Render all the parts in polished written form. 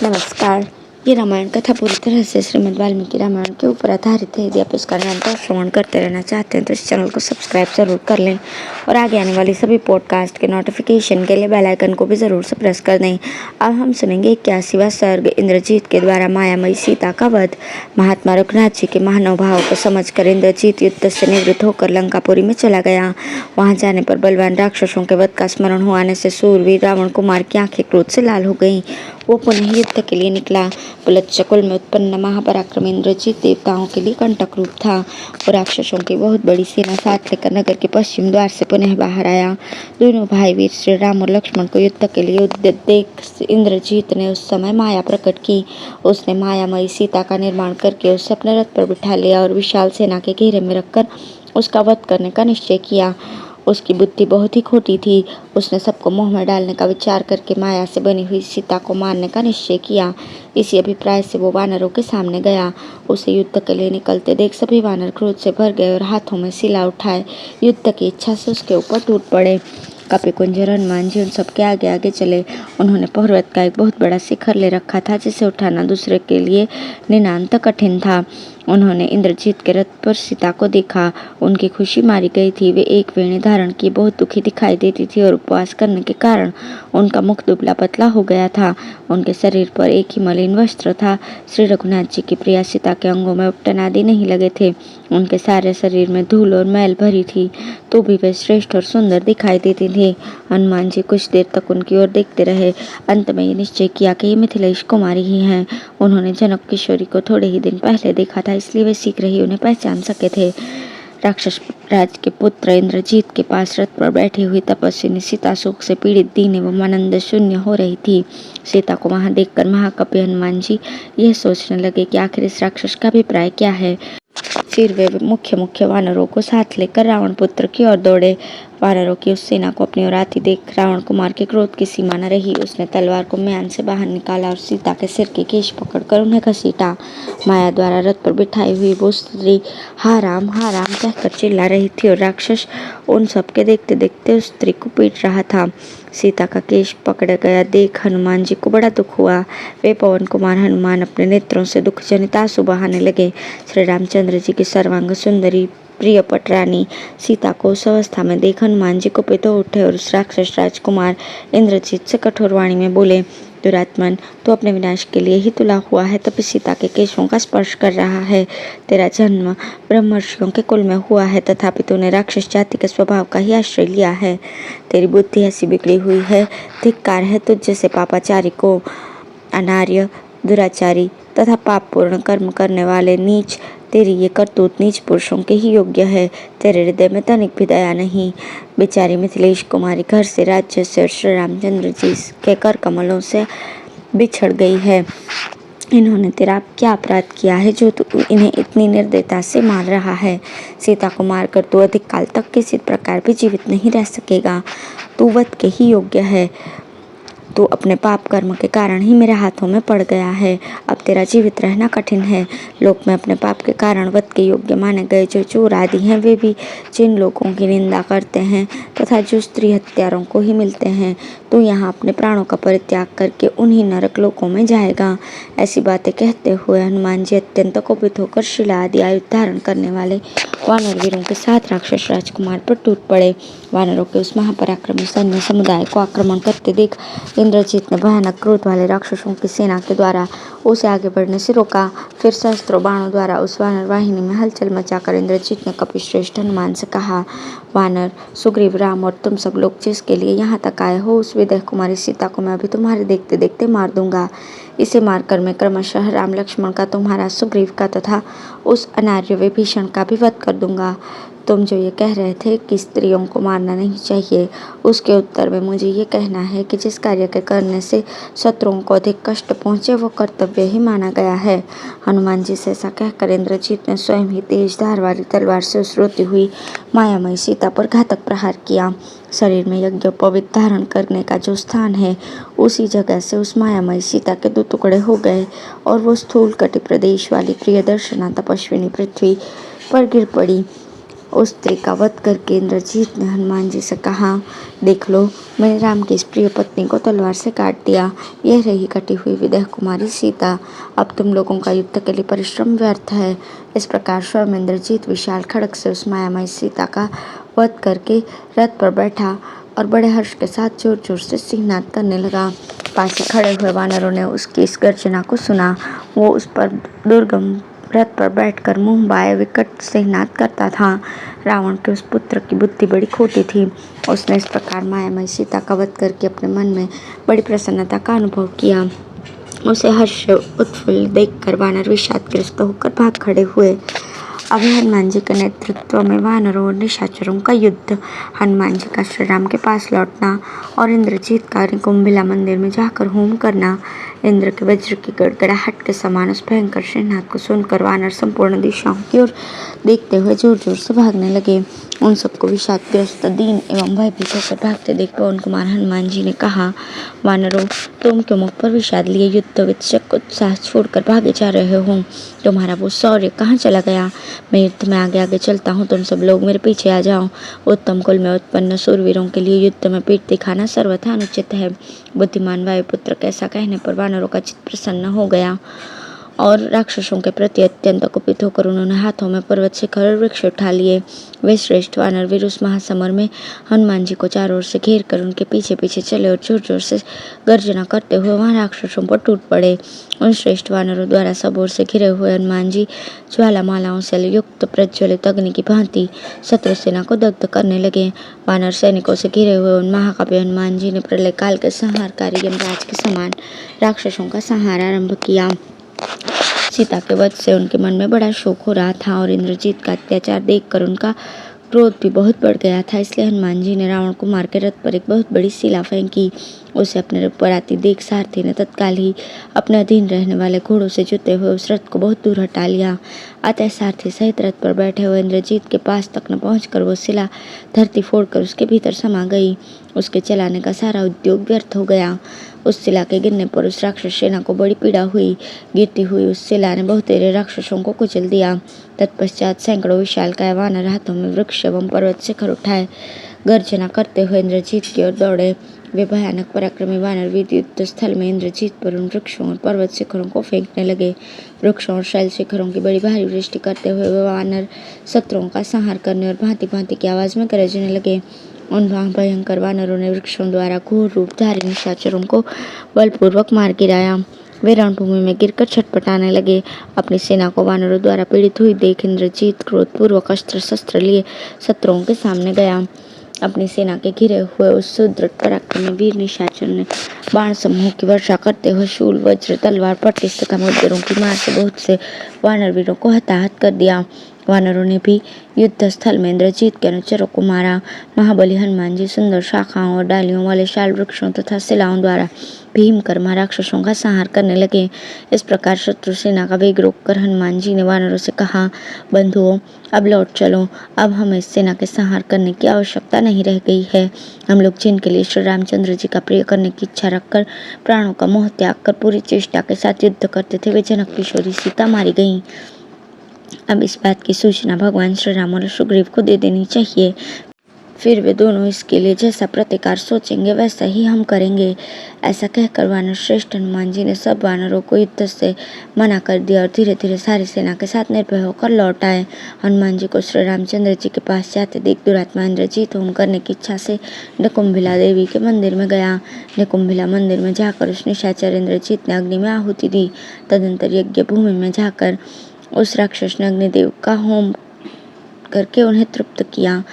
नमस्कार। ये रामायण कथा पूरी तरह से श्रीमद् वाल्मीकि रामायण के ऊपर आधारित है। यदि आप इसका निरंतर श्रवण करते रहना चाहते हैं तो इस चैनल को सब्सक्राइब जरूर कर लें और आगे आने वाली सभी पॉडकास्ट के नोटिफिकेशन के लिए बेल आइकन को भी जरूर से प्रेस कर दें। अब हम सुनेंगे 81वां सर्ग इंद्रजीत के द्वारा मायामयी सीता का वध। महात्मा रघुनाथ जी के महानुभाव भाव को समझकर इंद्रजीत युद्ध से निवृत्त होकर लंकापुरी में चला गया। वहां जाने पर बलवान राक्षसों के वध का स्मरण हो आने से सूरवीर रावण कुमार की आंखें क्रोध से लाल हो गईं। वो पुनः युद्ध के लिए निकला। पुलत्सकुल में उत्पन्न महापराक्रमी इंद्रजीत देवताओं के लिए कंटक रूप था। वो राक्षसों की बहुत बड़ी सेना साथ लेकर नगर के पश्चिम द्वार से पुनः बाहर आया। दोनों भाई वीर श्री राम और लक्ष्मण को युद्ध के लिए उद्यत देख इंद्रजीत ने उस समय माया प्रकट की। उसने मायामयी सीता का निर्माण करके उसे अपने रथ पर बिठा लिया और विशाल सेना के घेरे में रखकर उसका वध करने का निश्चय किया। उसकी बुद्धि बहुत ही खोटी थी। उसने सबको मोह में डालने का विचार करके माया से बनी हुई सीता को मारने का निश्चय किया। इसी अभिप्राय से वो वानरों के सामने गया। उसे युद्ध के लिए निकलते देख सभी वानर क्रोध से भर गए और हाथों में सिला उठाए युद्ध की इच्छा से उसके ऊपर टूट पड़े। कपिकुंजर हनुमान जी उन सबके आगे आगे चले। उन्होंने पर्वत का एक बहुत बड़ा शिखर ले रखा था जिसे उठाना दूसरे के लिए नितांत कठिन था। उन्होंने इंद्रजीत के रथ पर सीता को देखा। उनकी खुशी मारी गई थी। वे एक वेणी धारण की बहुत दुखी दिखाई देती थी और उपवास करने के कारण उनका मुख दुबला पतला हो गया था। उनके शरीर पर एक ही मलिन वस्त्र था। श्री रघुनाथ जी की प्रिया सीता के अंगों में उपटन आदि नहीं लगे थे। उनके सारे शरीर में धूल और मैल भरी थी, तो भी वे श्रेष्ठ और सुंदर दिखाई देती थी। हनुमान जी कुछ देर तक उनकी ओर देखते रहे। अंत में ये निश्चय किया कि ये मिथिलेश कुमारी ही हैं। उन्होंने जनक किशोरी को थोड़े ही दिन पहले देखा था, इसलिए वे शीघ्र ही उन्हें पहचान सके थे। राक्षस राज के पुत्र इंद्रजीत के पास रथ पर बैठी हुई तपस्विनी सीता शोक से पीड़ित दीन एवं आनंद शून्य हो रही थी। सीता को वहां देखकर महाकपि हनुमान जी यह सोचने लगे कि आखिर इस राक्षस का अभिप्राय क्या है। फिर वे मुख्य वानरों को साथ लेकर रावण पुत्र की ओर दौड़े। वानरों की उस सेना को अपनी ओर आती देख रावण कुमार के क्रोध की सीमा न रही। उसने तलवार को म्यान से बाहर निकाला और सीता के सिर के केश पकड़कर उन्हें घसीटा। माया द्वारा रथ पर बिठाई हुई वो स्त्री हा राम कहकर चिल्ला रही थी और राक्षस उन सबके देखते देखते उस स्त्री को पीट रहा था। सीता का केश पकड़ गया देख हनुमान जी को बड़ा दुख हुआ। वे पवन कुमार हनुमान अपने नेत्रों से दुख जनित आंसू बहाने लगे। श्री रामचंद्र जी की सर्वांग सुंदरी प्रिय पटरानी सीता को उस अवस्था में देख हनुमान जी को पितो उठे और उस राक्षस राजकुमार इंद्रजीत से कठोर वाणी में बोले, दुरात्मन, तो अपने विनाश के लिए ही तुला हुआ है, तभी सीता के केशों का स्पर्श कर रहा है। तेरा जन्म ब्रह्मर्षियों के कुल में हुआ है, तथापि तूने राक्षस जाति के स्वभाव का ही आश्रय लिया है। तेरी बुद्धि ऐसी बिगड़ी हुई है। धिक्कार है तुझ जैसे पापाचारी को। अनार्य, दुराचारी तथा पापपूर्ण कर्म करने वाले नीच, तेरी ये करतूत नीच पुरुषों के ही योग्य है। तेरे हृदय में तनिक भी दया नहीं। बेचारी मिथिलेश कुमारी घर से, राज्य से और श्री रामचंद्र जी के कर कमलों से बिछड़ गई है। इन्होंने तेरा क्या अपराध किया है जो तू इन्हें इतनी निर्दयता से मार रहा है। सीता को मारकर तू अधिक काल तक किसी प्रकार भी जीवित नहीं रह सकेगा। तू वध के ही योग्य है। तू अपने पाप कर्म के कारण ही मेरे हाथों में पड़ गया है। अब तेरा जीवित रहना कठिन है। लोक में अपने पाप के कारण वध के योग्य माने गए जो चोर आदि हैं, वे भी जिन लोगों की निंदा करते हैं तथा जो स्त्री हत्यारों को ही मिलते हैं, तू यहाँ अपने प्राणों का परित्याग करके उन्हीं नरक लोकों में जाएगा। ऐसी बातें कहते हुए हनुमान जी अत्यंत कोपित होकर शिला आदि आयुध धारण करने वाले वानर वीरों के साथ राक्षस राजकुमार पर टूट पड़े। वानरों के उस महापराक्रमी सैन्य समुदाय को आक्रमण करते देख इंद्रजीत ने भयानक क्रोध वाले राक्षसों की सेना के द्वारा उसे आगे बढ़ने से रोका। फिर सहस्त्रों बाणों द्वारा उस वानर वाहिनी में हलचल मचाकर इंद्रजीत ने कपिश्रेष्ठ हनुमान से कहा, वानर, सुग्रीव, राम और तुम सब लोग जिसके लिए यहाँ तक आए हो, उस विदेह कुमारी सीता को मैं अभी तुम्हारे देखते देखते मार दूंगा। इसे मारकर मैं क्रमशः राम लक्ष्मण का, तुम्हारा, सुग्रीव का तथा उस अनार्य विभीषण का भी वध कर दूंगा। तुम जो ये कह रहे थे कि स्त्रियों को मारना नहीं चाहिए, उसके उत्तर में मुझे ये कहना है कि जिस कार्य के करने से शत्रुओं को अधिक कष्ट पहुँचे वो कर्तव्य ही माना गया है। हनुमान जी से ऐसा कहकर इंद्रजीत ने स्वयं ही तेज धार वाली तलवार से उस रोती हुई मायामयी सीता पर घातक प्रहार किया। शरीर में यज्ञोपवीत धारण करने का जो स्थान है, उसी जगह से उस मायामयी सीता के 2 टुकड़े हो गए और वो स्थूल कटि प्रदेश वाली प्रियदर्शना तपस्विनी पृथ्वी पर गिर पड़ी। उस स्त्री का वध करके इंद्रजीत ने हनुमान जी से कहा, देख लो, मैंने राम की इस प्रिय पत्नी को तलवार से काट दिया। यह रही कटी हुई विदेह कुमारी सीता। अब तुम लोगों का युद्ध के लिए परिश्रम व्यर्थ है। इस प्रकार स्वयं इंद्रजीत विशाल खड्ग से उस मायामयी सीता का वध करके रथ पर बैठा और बड़े हर्ष के साथ जोर जोर से सिंहनाद करने लगा। पास ही खड़े हुए वानरों ने उसकी इस गर्जना को सुना। वो उस पर दुर्गम रथ पर बैठकर मुंह बाए विकट सिंहनाद करता था। रावण के उस पुत्र की बुद्धि बड़ी खोटी थी। उसने इस प्रकार मायामयी सीता का वध करके अपने मन में बड़ी प्रसन्नता का अनुभव किया। उसे हर्ष उत्फुल्ल देखकर वानर विषादग्रस्त होकर भाग खड़े हुए। अब हनुमान जी के नेतृत्व में वानरों और निशाचरों का युद्ध, हनुमान जी का श्री राम के पास लौटना और इंद्रजीत का निकुंभिला मंदिर में जाकर होम करना। इंद्र के वज्र की गड़गड़ाहट के समान उस भयंकर सिंहनाद को सुनकर वानर संपूर्ण दिशाओं की ओर देखते हुए जोर जोर से भागने लगे। उन सबको विषादग्रस्त, दीन एवं भयभीत होकर भागते देख पवन कुमार हनुमान जी ने कहा, वानरों, तुम क्यों मुख पर विषाद लिए युद्ध विचक उत्साह छोड़कर भागे जा रहे हो? तुम्हारा वो शौर्य कहाँ चला गया? मैं युद्ध में आगे आगे चलता हूँ, तुम सब लोग मेरे पीछे आ जाओ। उत्तम कुल में उत्पन्न सूरवीरों के लिए युद्ध में पीठ दिखाना सर्वथा अनुचित है। बुद्धिमान वायुपुत्र के ऐसा कहने पर वानरों का चित्त प्रसन्न हो गया और राक्षसों के प्रति अत्यंत कुपित होकर उन्होंने हाथों में पर्वत शिखर और वृक्ष उठा लिए। वे श्रेष्ठ वानर वीर उस महासमर में हनुमान जी को चारों ओर से घेर कर उनके पीछे पीछे चले और जोर जोर से गर्जना करते हुए वहां राक्षसों पर टूट पड़े। उन श्रेष्ठ वानरों द्वारा सब ओर से घिरे हुए हनुमान जी ज्वालामालाओं से युक्त प्रज्वलित अग्नि की भांति शत्रु सेना को दग्ध करने लगे। वानर सैनिकों से घिरे हुए उन महाकाव्य हनुमान जी ने प्रलय काल के संहारकारी यमराज के समान राक्षसों का संहार आरंभ किया। सीता के वध से उनके मन में बड़ा शोक हो रहा था और इंद्रजीत का अत्याचार देखकर उनका क्रोध भी बहुत बढ़ गया था। इसलिए हनुमान जी ने रावण कुमार के रथ पर एक बहुत बड़ी शिला फेंकी। उसे अपने रथ पर आती देख सारथी ने तत्काल ही अपने अधीन रहने वाले घोड़ों से जुते हुए उस रथ को बहुत दूर हटा लिया। अतः सारथी सहित रथ पर बैठे हुए इंद्रजीत के पास तक न पहुंचकर वो शिला धरती फोड़कर उसके भीतर समा गई। उसके चलाने का सारा उद्योग व्यर्थ हो गया। उस शिला के गिरने पर उस राक्षस सेना को बड़ी पीड़ा हुई। गिरती हुई उस शिला ने बहुतेरे राक्षसों को कुचल दिया। तत्पश्चात सैकड़ों विशालकाय वानर हाथों में वृक्ष एवं पर्वत शिखर उठाए गर्जना करते हुए इंद्रजीत की ओर दौड़े। वे भयानक पराक्रमी वानर वीर युद्ध स्थल में इंद्रजीत पर उन वृक्षों और पर्वत शिखरों को फेंकने लगे। वृक्षों और शैल शिखरों की बड़ी भारी वृष्टि करते हुए वे वानर शत्रुओं का संहार करने और भांति भांति की आवाज में गरजने लगे। उन भयंकर वानरों ने वृक्षों द्वारा घोर रूप धारी निशाचरों को बलपूर्वक मार गिराया। वे रणभूमि में गिरकर छटपटाने लगे। अपनी सेना को वानरों द्वारा पीड़ित हुई देख इंद्रजीत क्रोधपूर्वक अस्त्र शस्त्र लिए शत्रुओं के सामने गया। अपनी सेना के घिरे हुए उस सुदृढ़ पराक्रमी वीर निशाचर ने बाण समूह की वर्षा करते हुए शूल, वज्र, तलवार, पट्टिश तथा मुद्गरों की मार से बहुत से वानर वीरों को हताहत कर दिया। वानरों ने भी युद्ध स्थल में इंद्रजीत के अनुचरों को मारा। महाबली हनुमान जी सुंदर शाखाओं और डालियों वाले शाल वृक्षों तथा शिलाओं द्वारा भीम कर्मा राक्षसों का संहार करने लगे। इस प्रकार शत्रु सेना का वेग रोककर हनुमान जी ने वानरों से कहा, बंधुओं, अब लौट चलो। अब हमें इस सेना के संहार करने की आवश्यकता नहीं रह गई है। हम लोग जिनके लिए श्री रामचंद्र जी का प्रिय करने की इच्छा रखकर प्राणों का मोह त्याग कर पूरी चेष्टा के साथ युद्ध करते थे, वे जनक किशोरी सीता मारी गई। अब इस बात की सूचना भगवान श्री राम और सुग्रीव को दे देनी चाहिए। फिर वे दोनों इसके लिए जैसा प्रतिकार सोचेंगे वैसा ही हम करेंगे। ऐसा कहकर वानर श्रेष्ठ हनुमान जी ने सब वानरों को युद्ध से मना कर दिया और धीरे धीरे सारी सेना के साथ निर्भय होकर लौट आए। हनुमान जी को श्री रामचंद्र जी के पास जाते देख दुरात्मा इंद्रजीत होम करने की इच्छा से निकुंभिला देवी के मंदिर में गया। निकुंभिला मंदिर में जाकर उस निशाचर इंद्रजीत ने अग्नि में आहुति दी। तदंतर यज्ञ भूमि में जाकर उस राक्षस ने अग्निदेव का होम करके उन्हें तृप्त किया।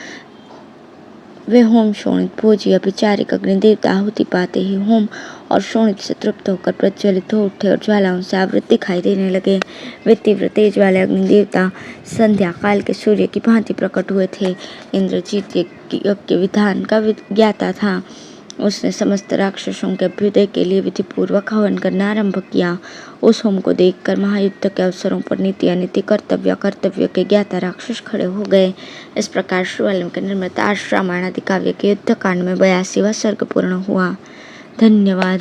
वे होम शोणित भोजी अभिचारिक अग्निदेवता आहुति पाते ही होम और शोणित से तृप्त होकर प्रज्वलित हो उठे और ज्वालाओं से आवृत दिखाई देने लगे। वे तीव्र तेज वाले अग्निदेवता संध्या काल के सूर्य की भांति प्रकट हुए थे। इंद्रजीत यज्ञ विधान का ज्ञाता था। उसने समस्त राक्षसों के अभ्युदय के लिए विधिपूर्वक हवन करना आरंभ किया। उस होम को देखकर महायुद्ध के अवसरों पर नीति अनीति, कर्तव्य कर्तव्य के ज्ञाता राक्षस खड़े हो गए। इस प्रकार श्री वाल्मीकि निर्मित आर्ष रामायण आदि काव्य के युद्ध कांड में 82वां सर्ग पूर्ण हुआ। धन्यवाद।